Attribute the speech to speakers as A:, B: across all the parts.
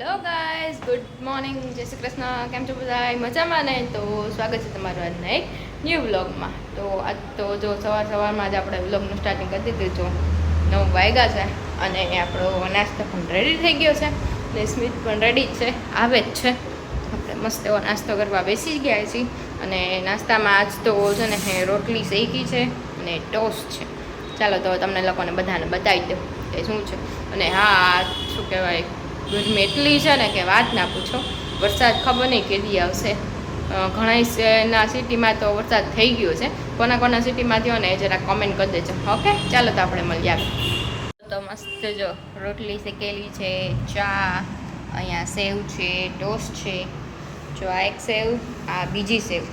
A: Hello guys, good morning, જય શ્રી કૃષ્ણ. કેમ છો બધા? મજામાં ને? તો સ્વાગત છે તમારું આજના એક ન્યૂ વ્લોગમાં. તો આજ તો જો સવારમાં જ આપણે વ્લોગનું સ્ટાર્ટિંગ કરી દીધું. જો 9 વાગ્યા છે અને આપણો નાસ્તો પણ રેડી થઈ ગયો છે ને સ્મિત પણ રેડી જ છે, આવે જ છે. આપણે મસ્ત એવો નાસ્તો કરવા બેસી જ ગયા છીએ અને નાસ્તામાં આજ તો છે ને રોટલી શેકી છે અને ટોસ્ટ છે. ચાલો તો તમને લોકોને બધાને બતાવી દો એ શું છે. અને હા, શું કહેવાય, ગરમી એટલી છે ને કે વાત ના પૂછો. વરસાદ ખબર નહીં કેદી આવશે. ઘણા સિટીમાં તો વરસાદ થઈ ગયો છે. કોના સિટીમાં થયો ને એ જરા કોમેન્ટ કરી દેજો. ઓકે, ચાલો તો આપણે મળીએ. તો મસ્ત જો રોટલી શેકેલી છે, ચા, અહીંયા સેવ છે, ટોસ્ટ છે. જો આ એક સેવ, આ બીજી સેવ.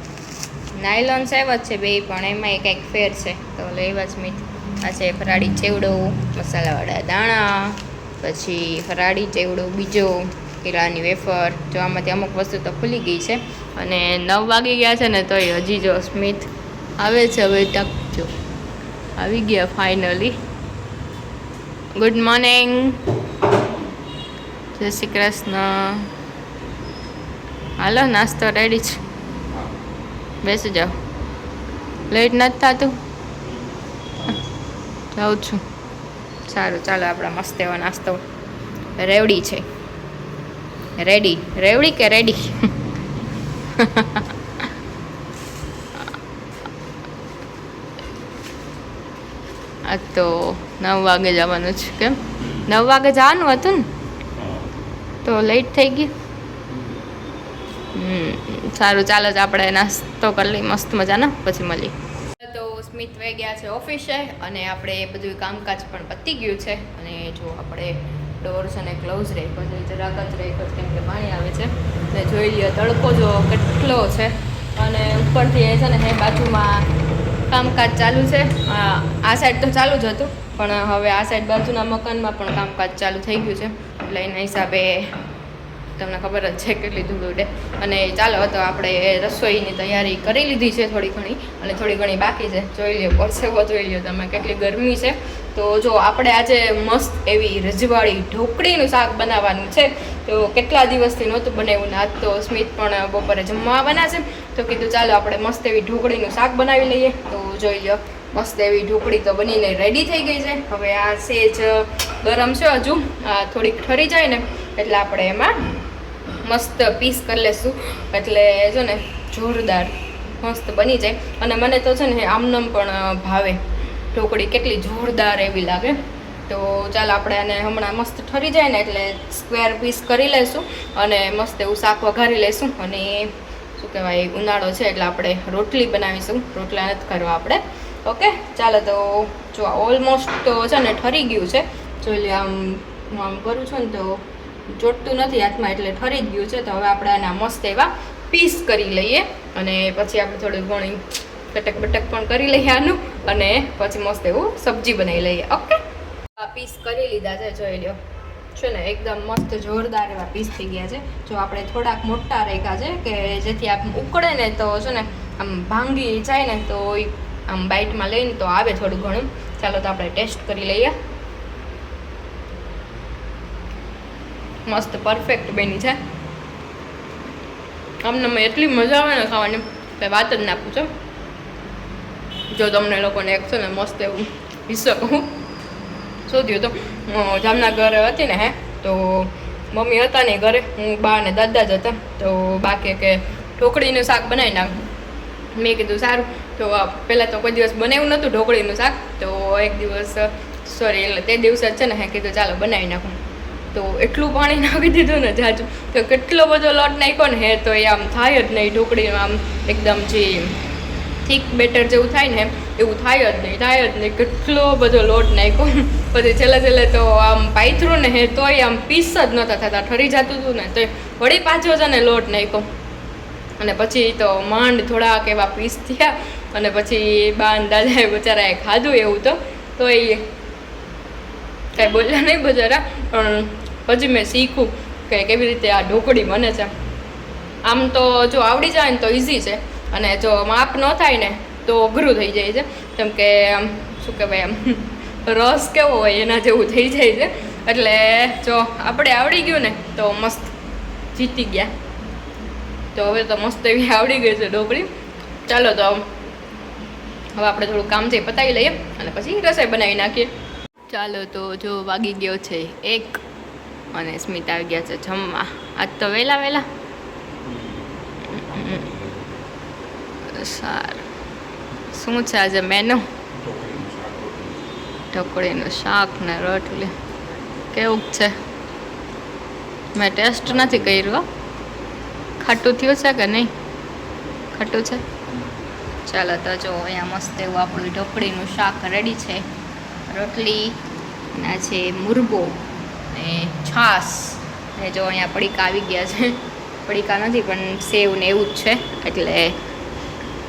A: નાયલોન સેવ જ છે બે, પણ એમાં કંઈક ફેર છે તો લેવા જ મીઠ. આ છે ફરાળી ચેવડો, મસાલાવાળા દાણા, પછી ફરાળી ચેવડો બીજો, કેળાની વેફર. જો આમાંથી અમુક વસ્તુ તો ખુલી ગઈ છે અને 9 વાગી ગયા છે ને તોય હજી જો સ્મિત આવે છે. હવે તક જો આવી ગયા ફાઇનલી. ગુડ મોર્નિંગ, જય શ્રી કૃષ્ણ. હાલો, નાસ્તો રેડી છે, બેસી જાઓ. લેટ નથી થતું? જાઉં છું. સારું, ચાલો આપણા મસ્ત એવો નાસ્તો રેવડી છે. રેડી રેવડી કે રેડી? આ તો 9 વાગે જવાનું છે. કેમ 9 વાગે જવાનું હતું ને, તો લેટ થઈ ગયું. સારું, ચાલો જ આપણે નાસ્તો કરી લઈએ મસ્ત મજાનો, પછી મળીએ. તો સ્મિત વહી ગયા છે ઓફિસે અને આપણે બધું કામકાજ પણ પતી ગયું છે. અને જો આપણે ડોર્સ અને ક્લોઝ રાખ્યો છે, જરાક જ રાખ્યો છે કેમ કે પાણી આવે છે. ને જોઈ લ્યો તડકો જો કેટલો છે અને ઉપરથી એ છે ને એ બાજુમાં કામકાજ ચાલુ છે. આ સાઈડ તો ચાલુ જ હતું, પણ હવે આ સાઈડ બાજુના મકાનમાં પણ કામકાજ ચાલુ થઈ ગયું છે. એટલે એના હિસાબે તમને ખબર જ છે કેટલી ધૂળ ઉડે. અને ચાલો તો આપણે રસોઈની તૈયારી કરી લીધી છે થોડી ઘણી, અને થોડી ઘણી બાકી છે. જોઈ લ્યો પરસેવો, જોઈ લ્યો તમે કેટલી ગરમી છે. તો જો આપણે આજે મસ્ત એવી રજવાડી ઢોકળીનું શાક બનાવવાનું છે. તો કેટલા દિવસથી નહોતું બનાવ્યું ને આજ તો સ્મિત પણ બપોરે જમવા બનાવશે. તો કીધું ચાલો આપણે મસ્ત એવી ઢોકળીનું શાક બનાવી લઈએ. તો જોઈ લો મસ્ત એવી ઢોકળી તો બનીને રેડી થઈ ગઈ છે. હવે આ સેજ ગરમ છે હજુ, થોડીક ઠરી જાય ને એટલે આપણે એમાં મસ્ત પીસ કરી લેશું. એટલે જો ને જોરદાર મસ્ત બની જાય. અને મને તો છે ને આમનમ પણ ભાવે ઢોકળી, કેટલી જોરદાર એવી લાગે. તો ચાલો આપણે આને હમણાં મસ્ત ઠરી જાય ને એટલે સ્ક્વેર પીસ કરી લઈશું અને મસ્ત એવું શાક વઘારી લઈશું. અને શું કહેવાય, ઉનાળો છે એટલે આપણે રોટલી બનાવીશું, રોટલા નથી કરવા આપણે. ઓકે, ચાલો તો જો ઓલમોસ્ટ તો છે ને ઠરી ગયું છે. જોઈ લે, હું આમ કરું છું ને તો ચોટતું નથી હાથમાં, એટલે ઠરી જ ગયું છે. તો હવે આપણે આના મસ્ત એવા પીસ કરી લઈએ અને પછી આપણે થોડું ઘણી કટક બટક પણ કરી લઈએ આનું, અને પછી મસ્ત એવું સબ્જી બનાવી લઈએ. ઓકે, આ પીસ કરી લીધા છે, જોઈ લો છે ને એકદમ મસ્ત જોરદાર એવા પીસ થઈ ગયા છે. જો આપણે થોડાક મોટા રાખ્યા છે કે જેથી આમ ઉકળે ને તો છે ને આમ ભાંગી જાય ને તો આમ બાઈટમાં લઈને તો આવે થોડું ઘણું. ચાલો તો આપણે ટેસ્ટ કરી લઈએ. મસ્ત પરફેક્ટ બની છે. અમને એટલી મજા આવે ને ખાવાની કે વાત જ ના પૂછો. જો તમને લોકોને એક છે ને મસ્ત એવું વિશે કહું, શું થયું તો જામનગર હતી ને તો મમ્મી હતા ને ઘરે, હું બા ને દાદા જ હતા. તો બા કે ઢોકળીનું શાક બનાવી નાખ. મેં કીધું સારું. તો પહેલાં તો કોઈ દિવસ બનાવ્યું નહોતું ઢોકળીનું શાક. તો એક દિવસ એટલે તે દિવસે જ છે ને કીધું ચાલો બનાવી નાખું. તો એટલું પાણી નાખી દીધું ને જાજુ, તો કેટલો બધો લોટ નાખ્યો ને તો એ આમ થાય જ નહીં. ઢોકળીમાં આમ એકદમ જે થીક બેટર જેવું થાય ને એવું થાય જ નહીં. કેટલો બધો લોટ નાખ્યો. પછી છેલ્લે તો આમ પાથરું ને તોય આમ પીસ જ નહોતા થતા, ઠરી જતું હતું ને તો વળી પાછો છે ને લોટ નાખ્યો. અને પછી તો માંડ થોડાક એવા પીસ થયા. અને પછી બા ને દાદાએ બચારાએ ખાધું એવું તો એ કાંઈ બોલ્યા નહીં બજારા. પણ પછી મેં શીખું કે કેવી રીતે આ ઢોકળી બને છે. આમ તો જો આવડી જાય ને તો ઇઝી છે, અને જો માપ ન થાય ને તો અઘરું થઈ જાય છે. કેમ કે આમ શું કહેવાય, આમ રસ કેવો હોય એના જેવું થઈ જાય છે. એટલે જો આપણે આવડી ગયું ને તો મસ્ત જીતી ગયા. તો હવે તો મસ્ત એવી આવડી ગઈ છે ઢોકળી. ચાલો તો હવે આપણે થોડું કામ છે પતાવી લઈએ અને પછી રસોઈ બનાવી નાખીએ. ચાલો તો જો વાગી ગયો છે 1 અને સ્મિત આવી ગયા છે જમવા. આજ તો વહેલા સારું. શું છે આજે મેનુ? ઢોકળીનું શાક ને રોટલી. કેવું છે? મેં ટેસ્ટ નથી કર્યું. ખાટું થયું છે કે નહીં? ખાટું છે. ચાલો તો જો અહીંયા મસ્ત એવું આપણું ઢોકળીનું શાક રેડી છે. રોટલી ના છે મુરબો ને છાશ ને જો અહીંયા પડીકા આવી ગયા છે. પડીકા નથી પણ સેવ ને એવું જ છે એટલે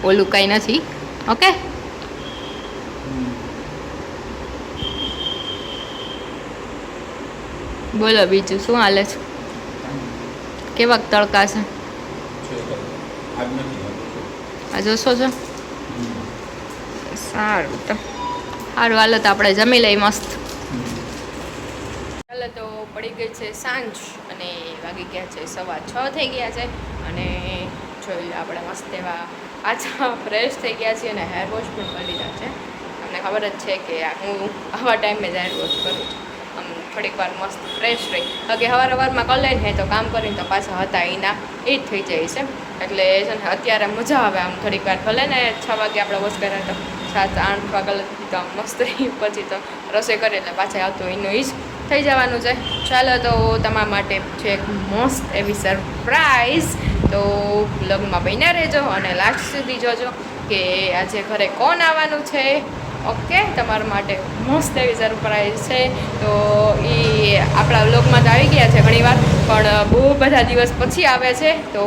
A: ઓલું કંઈ નથી. ઓકે બોલો બીજું શું હાલે છે? કેવાક તડકા છે? આ જોશો છો? સારું તો સારું હાલો તો આપણે જમી લઈ મસ્ત. ચાલો તો પડી ગઈ છે સાંજ અને વાગી ગયા છે 6:15 થઈ ગયા છે. અને જોઈ લો આપણે મસ્ત એવા પાછા ફ્રેશ થઈ ગયા છીએ અને હેર વોશ પણ કરી લીધા છે. તમને ખબર જ છે કે હું આવા ટાઈમે જ હેર વોશ કરું છું. આમ થોડીક વાર મસ્ત ફ્રેશ રહી. બાકી સવારમાં કરી લઈને હે તો કામ કરીને તો પાછા હતા એના એ જ થઈ જાય છે. એટલે છે ને અત્યારે મજા આવે આમ થોડીક વાર ભલે ને 6 વાગે આપણે વોશ કર્યા તો 7-8 વાગે તો મસ્ત પછી તો રસોઈ કરીએ એટલે પાછા આવતું એનું એ જ થઈ જવાનું છે. ચાલો તો તમારા માટે છે એક મસ્ત એવી સરપ્રાઈઝ. તો વ્લોગમાં બન્યા રહેજો અને લાસ્ટ સુધી જોજો કે આજે ઘરે કોણ આવવાનું છે. ઓકે તમારા માટે મસ્ત એવી સરપ્રાઈઝ છે. તો એ આપણા વ્લોગમાં તો આવી ગયા છે ઘણીવાર પણ બહુ બધા દિવસ પછી આવે છે. તો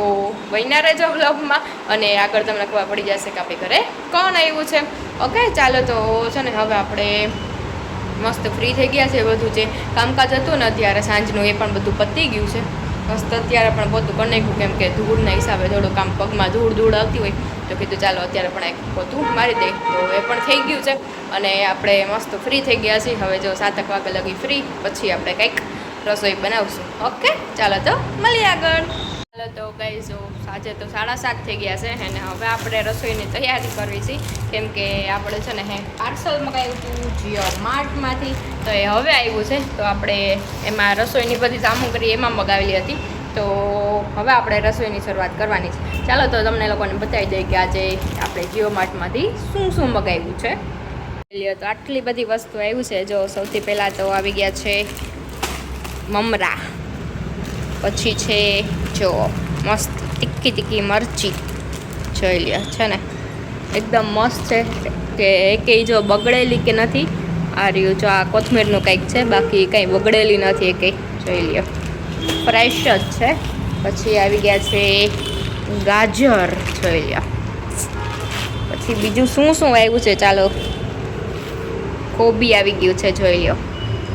A: બન્યા રહેજો વ્લોગમાં અને આગળ તમને ખબર પડી જશે કે આપણી ઘરે કોણ આવ્યું છે. ઓકે ચાલો તો છે ને હવે આપણે મસ્ત ફ્રી થઈ ગયા છે. બધું જે કામકાજ હતું ને અત્યારે સાંજનું એ પણ બધું પતી ગયું છે. મસ્ત અત્યારે પણ પોતું કરી નાખ્યું કેમ કે ધૂળના હિસાબે થોડું કામ પગમાં ધૂળ આવતી હોય તો કીધું ચાલો અત્યારે પણ એક પોતું મારી દે. તો એ પણ થઈ ગયું છે અને આપણે મસ્ત ફ્રી થઈ ગયા છીએ. હવે જો 7 વાગે લગી ફ્રી પછી આપણે કંઈક રસોઈ બનાવશું. ઓકે ચાલો તો મળીએ આગળ. ચાલો તો ગાઈઝ સાંજે તો 7:30 થઈ ગયા છે અને હવે આપણે રસોઈની તૈયારી કરવી છે કેમ કે આપણે છે ને પાર્સલ મંગાવ્યું હતું જીઓ માર્ટમાંથી. તો એ હવે આવ્યું છે તો આપણે એમાં રસોઈની બધી સામગ્રી એમાં મગાવેલી હતી. તો હવે આપણે રસોઈની શરૂઆત કરવાની છે. ચાલો તો તમને લોકોને બતાવી દઈએ કે આજે આપણે જીઓ માર્ટમાંથી શું મગાવ્યું છે. તો આટલી બધી વસ્તુ આવ્યું છે. જો સૌથી પહેલાં તો આવી ગયા છે મમરા. પછી છે જો મસ્ત તીખી મરચી. જોઈ લ્યો છે ને એકદમ મસ્ત છે કે એકેય જો બગડેલી કે નથી. આ રહ્યું જો આ કોથમીરનું કંઈક છે બાકી કંઈ બગડેલી નથી એકેય. જોઈ લ્યો ફ્રેશ જ છે. પછી આવી ગયા છે ગાજર. જોઈ લ્યો પછી બીજું શું આવ્યું છે. ચાલો કોબી આવી ગયું છે. જોઈ લ્યો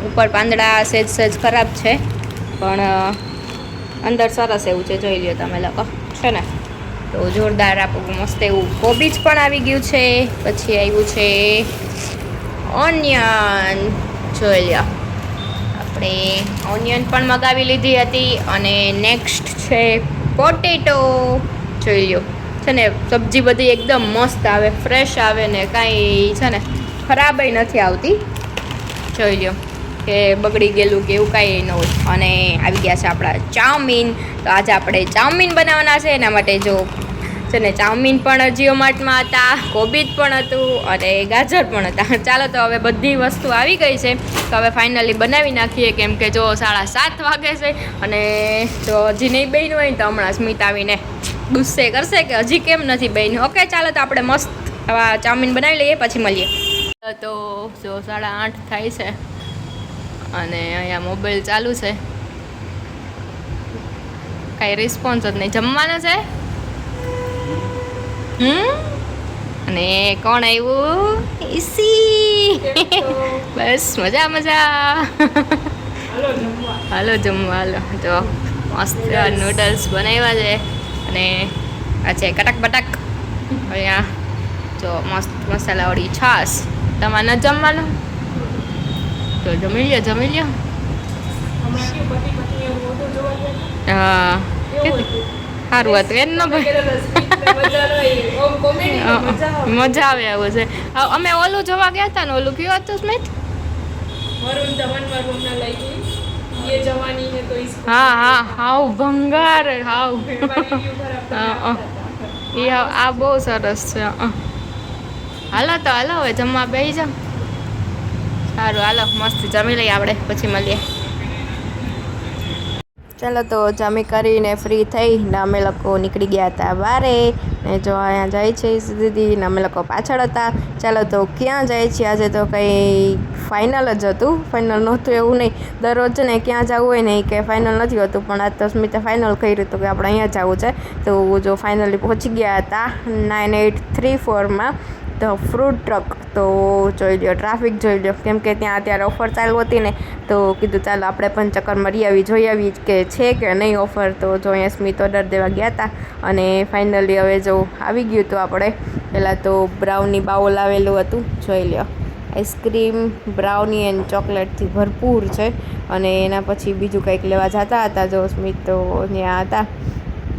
A: ઉપર પાંદડા સહેજ ખરાબ છે પણ અંદર સરસ એવું છે. જોઈ લ્યો તમે લોકો છે ને તો જોરદાર આપણું મસ્ત એવું કોબીજ પણ આવી ગયું છે. પછી આવ્યું છે ઓનિયન. જોઈ લ્યો આપણે ઓનિયન પણ મગાવી લીધી હતી અને નેક્સ્ટ છે પોટેટો. જોઈ લ્યો છે ને સબ્જી બધી એકદમ મસ્ત આવે ફ્રેશ આવે ને કાંઈ છે ને ખરાબય નથી આવતી. જોઈ લ્યો કે બગડી ગયેલું કે એવું કાંઈ ન હોય. અને આવી ગયા છે આપણા ચાઉમીન. તો આજે આપણે ચાઉમીન બનાવવાના છે. એના માટે જો છે ને ચાઉમીન પણ જીઓ માર્ટમાં હતા, કોબીજ પણ હતું અને ગાજર પણ હતા. ચાલો તો હવે બધી વસ્તુ આવી ગઈ છે તો હવે ફાઇનલી બનાવી નાખીએ કેમ કે જો 7:30 વાગે છે અને જો હજી નહીં બન્યું હોય તો હમણાં સ્મિત આવીને ગુસ્સે કરશે કે હજી કેમ નથી બન્યું. ઓકે ચાલો તો આપણે મસ્ત આવા ચાઉમીન બનાવી લઈએ પછી મળીએ. તો જો 8:30 થાય છે અને અહીંયા મોબાઈલ ચાલુ છે. કાંઈ રિસ્પોન્સ જ નહીં. જમવાના છે અને કોણ આવ્યું? ઈસી. બસ મજા. હાલો જમવા હાલો. જો મસ્ત નૂડલ્સ બનાવ્યા છે અને આ છે કટક બટક. અહીંયા જો મસ્ત મસાલાવાળી છાશ. તમારે ન જમવાનું તો જમી લ્યો.
B: હમણાં કેવું પતિ પત્ની એવું ઓલું જોવા ગયા
A: હા
B: એવું હતું.
A: સારું હતું એમ ન ભાઈ મજા આવે આવું છે. અમે ઓલું જોવા ગયા હતા ને ઓલું કયું હતું સ્મિત?
B: વરુણ ધવન હમણાં લઈ ગઈ ये जवानी है तो इसको
A: હા હા હાવ ભંગાર હાવ એ આ બહુ સરસ છે. હાલો તો હાલો હવે જમવા બેસી જાઓ. સારું હાલો મસ્ત જમી લઈએ આપણે પછી મળીએ. ચાલો તો જમી કરીને ફ્રી થઈને અમે લોકો નીકળી ગયા હતા બારે ને જો અહીંયા જાય છે દીદી ને અમે લોકો પાછળ હતા. ચાલો તો ક્યાં જાય છે આજે તો કંઈ ફાઇનલ જ હતું. ફાઇનલ નહોતું એવું નહીં, દરરોજ ને ક્યાં જવું હોય ને કે ફાઇનલ નથી હોતું, પણ આજ તો સ્મિતે ફાઇનલ કર્યું હતું કે આપણે અહીંયા જવું છે. તો જો ફાઇનલી પહોંચી ગયા હતા 9834માં ધ ફ્રૂટ ટ્રક. તો જોઈ લો ટ્રાફિક જોઈ લો, કેમ કે ત્યાં અત્યારે ઓફર ચાલુ હતી ને તો કીધું ચાલો આપણે પણ ચક્કર મારી આવી જોઈ આવી કે છે કે નહીં ઓફર. તો જો અહીંયા સ્મિત ઓર્ડર દેવા ગયા હતા અને ફાઇનલી હવે જો આવી ગયું હતું આપણે. પહેલાં તો બ્રાઉની બાઉલ આવેલું હતું જોઈ લો, આઈસ્ક્રીમ બ્રાઉની એન્ડ ચોકલેટથી ભરપૂર છે. અને એના પછી બીજું કંઈક લેવા જતા હતા જો સ્મિત તો ત્યાં હતા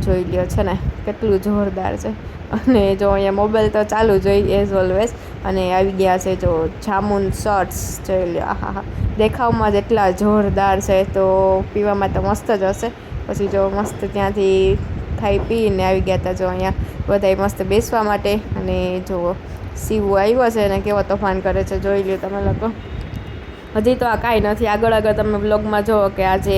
A: જોઈ લ્યો છે ને કેટલું જોરદાર છે. અને જો અહીંયા મોબાઈલ તો ચાલુ જ હોય એઝ ઓલવેઝ. અને આવી ગયા છે જો જામુન શોર્ટ્સ જોઈ લો, હા હા દેખાવમાં જ એટલા જોરદાર છે, તો પીવામાં તો મસ્ત જ હશે. પછી જો મસ્ત ત્યાંથી ખાઈ પીને આવી ગયા હતા જો અહીંયા બધાય મસ્ત બેસવા માટે. અને જો સીવું આવ્યો છે ને કેવો તોફાન કરે છે જોઈ લ્યો તમે લોકો. હજી તો આ કાંઈ નથી, આગળ આગળ તમે બ્લોગમાં જુઓ કે આજે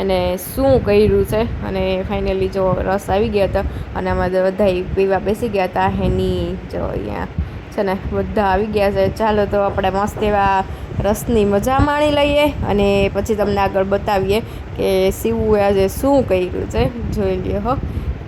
A: એને શું કર્યું છે. અને ફાઇનલી જો રસ આવી ગયા હતા અને અમારે બધા પીવા બેસી ગયા હતા. એની જો અહીંયા છે ને બધા આવી ગયા છે. ચાલો તો આપણે મસ્ત એવા રસની મજા માણી લઈએ અને પછી તમને આગળ બતાવીએ કે સીવું આજે શું કર્યું છે. જોઈ લ્યો હો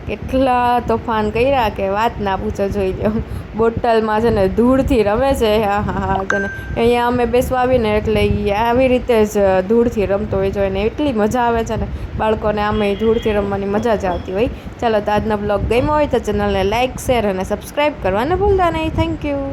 A: કેટલા તોફાન કર્યા કે વાત ના પૂછો. જોઈ લો બોટલમાં છે ને ધૂળથી રમે છે. હા હા હા છે ને અહીંયા અમે બેસવા આવીને એટલે એ આવી રીતે જ ધૂળથી રમતો હોય જોઈને એટલી મજા આવે છે ને બાળકોને આમે ધૂળથી રમવાની મજા જ આવતી હોય. ચાલો તો આજનો બ્લોગ ગમ્યો હોય તો ચેનલને લાઇક શેર અને સબસ્ક્રાઈબ કરવાને ભૂલતા નહીં. Thank you.